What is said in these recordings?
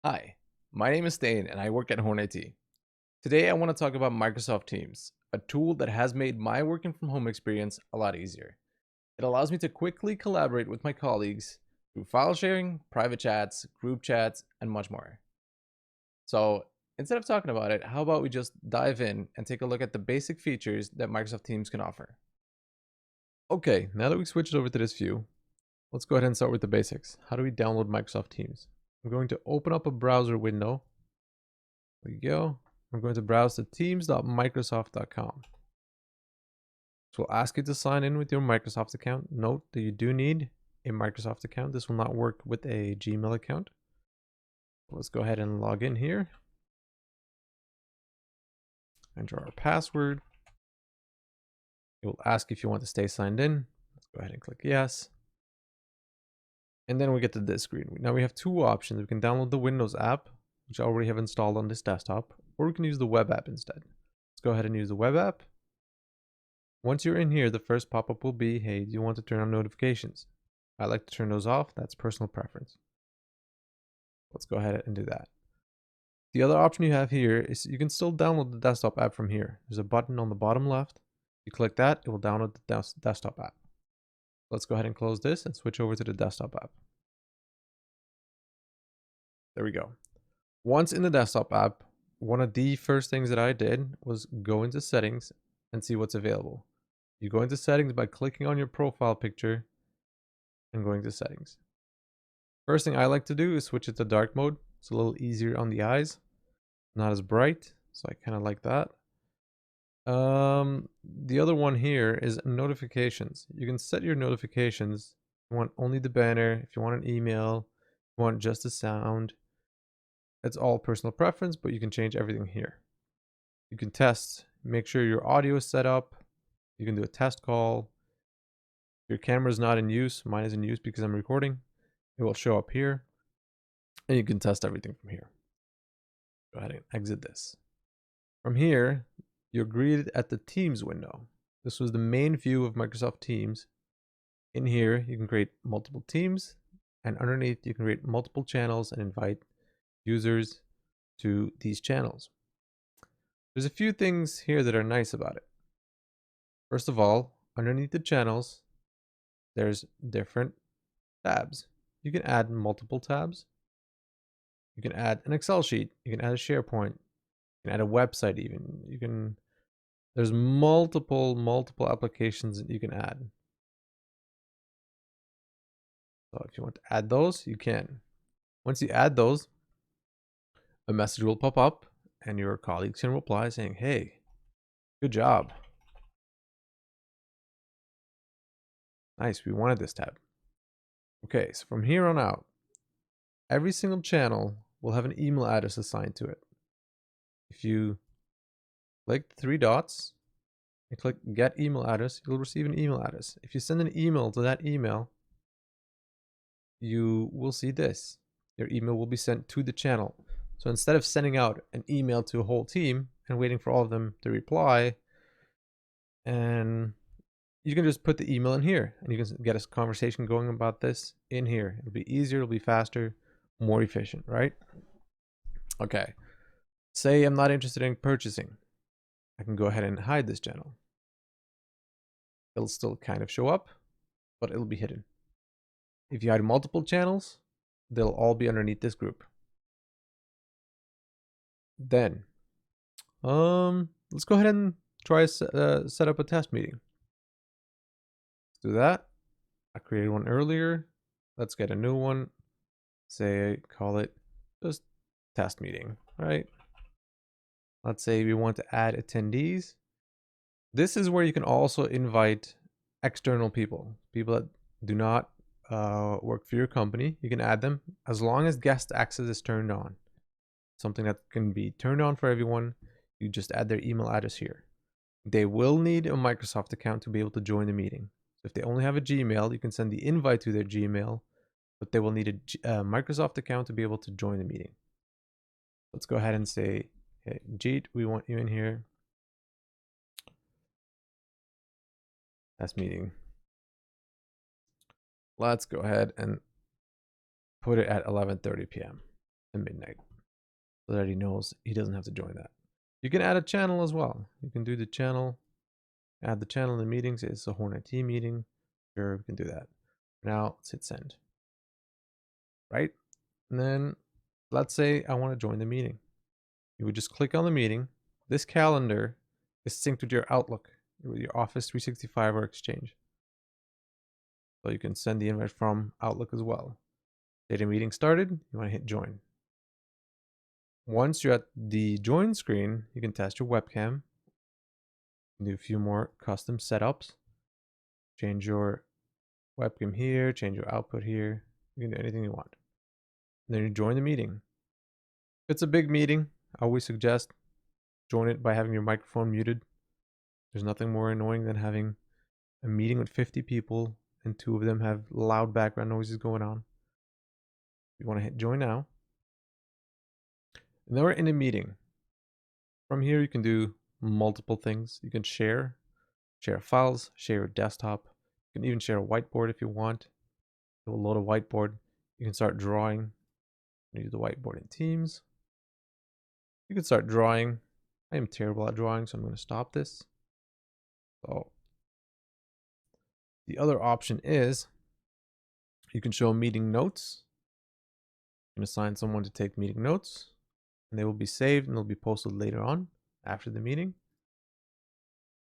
Hi, my name is Stijn and I work at Horn IT. Today I want to talk about Microsoft Teams, a tool that has made my working from home experience a lot easier. It allows me to quickly collaborate with my colleagues through file sharing, private chats, group chats, and much more. So instead of talking about it, how about we just dive in and take a look at the basic features that Microsoft Teams can offer? Okay, now that we switched over to this view, let's go ahead and start with the basics. How do we download Microsoft Teams? I'm going to open up a browser window. There we go. I'm going to browse to teams.microsoft.com. This will ask you to sign in with your Microsoft account. Note that you do need a Microsoft account. This will not work with a Gmail account. Let's go ahead and log in here. Enter our password. It will ask if you want to stay signed in. Let's go ahead and click yes. And then we get to this screen. Now we have two options. We can download the Windows app, which I already have installed on this desktop, or we can use the web app instead. Let's go ahead and use the web app. Once you're in here, the first pop-up will be, hey, do you want to turn on notifications? I like to turn those off. That's personal preference. Let's go ahead and do that. The other option you have here is you can still download the desktop app from here. There's a button on the bottom left. You click that, it will download the desktop app. Let's go ahead and close this and switch over to the desktop app. There we go. Once in the desktop app, one of the first things that I did was go into settings and see what's available. You go into settings by clicking on your profile picture and going to settings. First thing I like to do is switch it to dark mode. It's a little easier on the eyes, not as bright, so I kind of like that. The other one here is notifications. You can set your notifications. If you want only the banner, if you want an email, if you want just the sound. It's all personal preference, but you can change everything here. You can test, make sure your audio is set up. You can do a test call. If your camera is not in use, mine is in use because I'm recording. It will show up here, and you can test everything from here. Go ahead and exit this. From here, you're greeted at the Teams window. This was the main view of Microsoft Teams. In here, you can create multiple teams, and underneath, you can create multiple channels and invite users to these channels. There's a few things here that are nice about it. First of all, underneath the channels, there's different tabs. You can add multiple tabs. You can add an Excel sheet. You can add a SharePoint. You can add a website even. There's multiple applications that you can add. So if you want to add those, you can. Once you add those, a message will pop up and your colleagues can reply saying, hey, good job. Nice, we wanted this tab. Okay, so from here on out, every single channel will have an email address assigned to it. If you click the three dots and click get email address, you'll receive an email address. If you send an email to that email, you will see this. Your email will be sent to the channel. So instead of sending out an email to a whole team and waiting for all of them to reply, and you can just put the email in here and you can get a conversation going about this in here. It'll be easier, it'll be faster, more efficient, right? Okay. Say I'm not interested in purchasing. I can go ahead and hide this channel. It'll still kind of show up, but it'll be hidden. If you hide multiple channels, they'll all be underneath this group. Then, let's go ahead and try set up a test meeting. Let's do that. I created one earlier. Let's get a new one. Say, call it just test meeting, right? Let's say we want to add attendees. This is where you can also invite external people that do not work for your company. You can add them as long as guest access is turned on. Something that can be turned on for everyone. You just add their email address here. They will need a Microsoft account to be able to join the meeting. So if they only have a Gmail, you can send the invite to their Gmail, but they will need a Microsoft account to be able to join the meeting. Let's go ahead and say, hey, Jeet, we want you in here. Test meeting. Let's go ahead and put it at 11:30 p.m. to midnight so that he knows he doesn't have to join that. You can add a channel as well. You can do the channel, add the channel in the meetings. It's a Hornet T meeting. Sure, we can do that. Now let's hit send, right? And then let's say I want to join the meeting. You would just click on the meeting. This calendar is synced with your Outlook, with your Office 365 or Exchange. So you can send the invite from Outlook as well. Data meeting started, you want to hit join. Once you're at the join screen, you can test your webcam. You can do a few more custom setups. Change your webcam here, change your output here. You can do anything you want. And then you join the meeting. If it's a big meeting, I always suggest join it by having your microphone muted. There's nothing more annoying than having a meeting with 50 people and 2 of them have loud background noises going on. You want to hit join now. And then we're in a meeting. From here, you can do multiple things. You can share files, share your desktop. You can even share a whiteboard if you want. You'll load a whiteboard. You can start drawing. Use the whiteboard in Teams. You can start drawing. I am terrible at drawing, so I'm going to stop this. So the other option is you can show meeting notes. You can assign someone to take meeting notes, and they will be saved and they'll be posted later on after the meeting.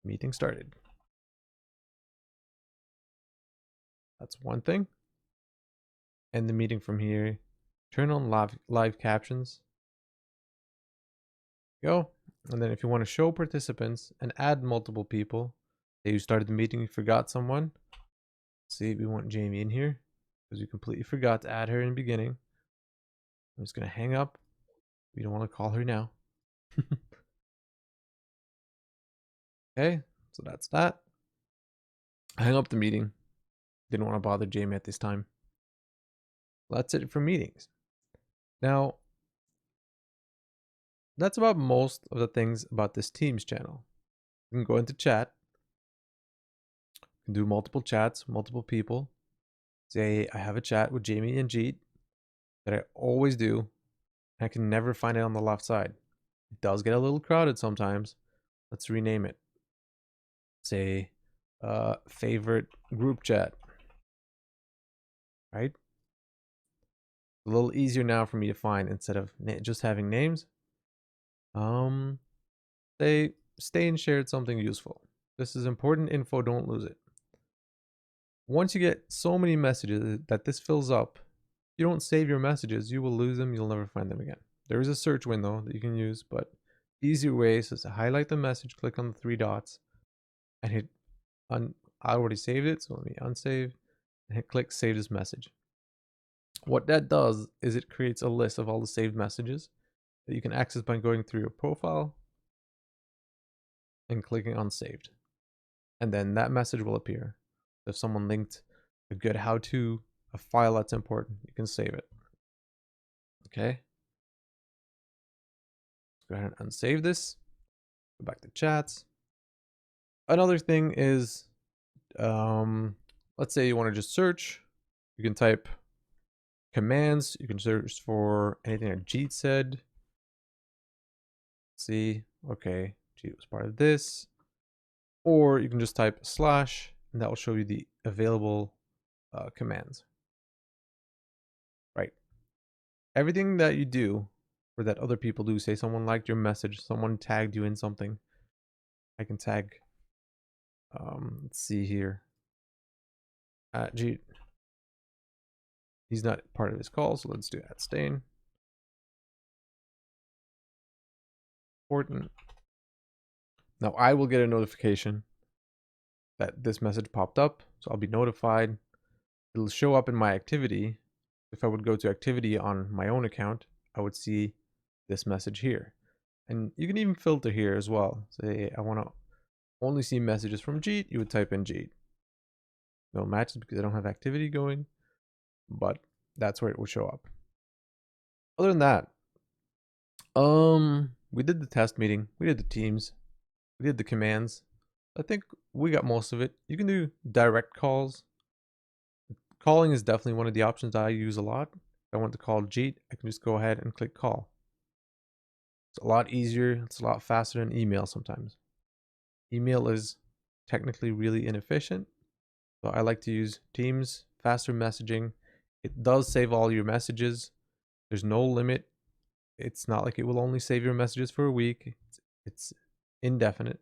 Meeting started. That's one thing. End the meeting from here. Turn on live captions. Go. And then if you want to show participants and add multiple people, say you started the meeting, you forgot someone. See, we want Jamie in here because we completely forgot to add her in the beginning. I'm just going to hang up. We don't want to call her now. Okay, so that's that. Hang up the meeting. Didn't want to bother Jamie at this time. That's it for meetings. Now, that's about most of the things about this Teams channel. You can go into chat. You can do multiple chats, multiple people. Say, I have a chat with Jamie and Jeet that I always do. And I can never find it on the left side. It does get a little crowded sometimes. Let's rename it. Say, favorite group chat. Right? A little easier now for me to find instead of just having names. Say, Stijn shared something useful. This is important info, don't lose it. Once you get so many messages that this fills up, if you don't save your messages, you will lose them, you'll never find them again. There is a search window that you can use, but easier way is to highlight the message, click on the 3 dots, and hit I already saved it, so let me unsave, and hit click save this message. What that does is it creates a list of all the saved messages that you can access by going through your profile and clicking on saved. And then that message will appear. If someone linked a good how-to, a file that's important, you can save it. Okay. Let's go ahead and unsave this. Go back to chats. Another thing is, let's say you want to just search. You can type commands. You can search for anything that Jeet said. See, okay, Jeet was part of this. Or you can just type slash, and that will show you the available commands. Right. Everything that you do or that other people do, say someone liked your message, someone tagged you in something. I can tag, let's see here. Jeet. He's not part of this call, so let's do @Stijn. Important. Now I will get a notification that this message popped up, so I'll be notified. It'll show up in my activity. If I would go to activity on my own account, I would see this message here. And you can even filter here as well. Say I want to only see messages from Jeet, you would type in Jeet. No matches because I don't have activity going, but that's where it will show up. Other than that, we did the test meeting, we did the teams, we did the commands. I think we got most of it. You can do direct calls. Calling is definitely one of the options I use a lot. If I want to call Jeet, I can just go ahead and click call. It's a lot easier. It's a lot faster than email sometimes. Email is technically really inefficient, so I like to use Teams, faster messaging. It does save all your messages. There's no limit. It's not like it will only save your messages for a week. It's indefinite.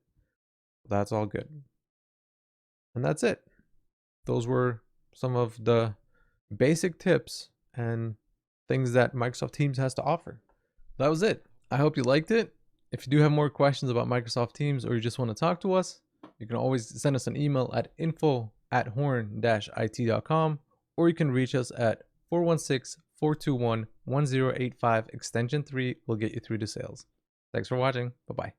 That's all good. And that's it. Those were some of the basic tips and things that Microsoft Teams has to offer. That was it. I hope you liked it. If you do have more questions about Microsoft Teams or you just want to talk to us, you can always send us an email at info@horn-it.com, or you can reach us at 416-421-1085 extension 3 will get you through to sales. Thanks for watching. Bye-bye.